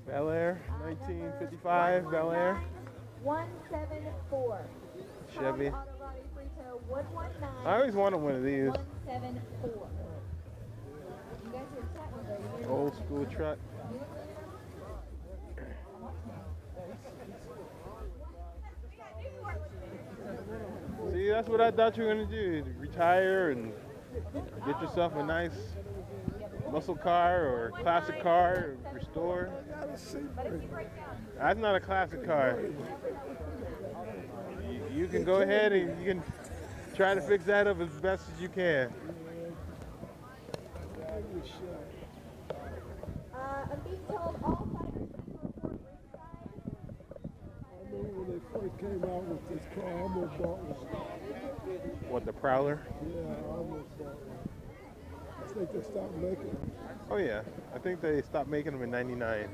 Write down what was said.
Bel Air, 1955 Bel Air. 174. Chevy. Auto Body Free Tow 119. I always wanted one of these. 174. You guys are set with it. Old school truck. See, that's what I thought you were going to do. Retire and get yourself a nice muscle car or classic car, or restore. That's not a classic car. You can go ahead and you can try to fix that up as best as you can. I'm being told all fighters need to report ringside. I remember when they first came out with this car, I almost bought one. What, the Prowler? Yeah, I almost bought one. I think they stopped making them. Oh yeah, I think they stopped making them in '99.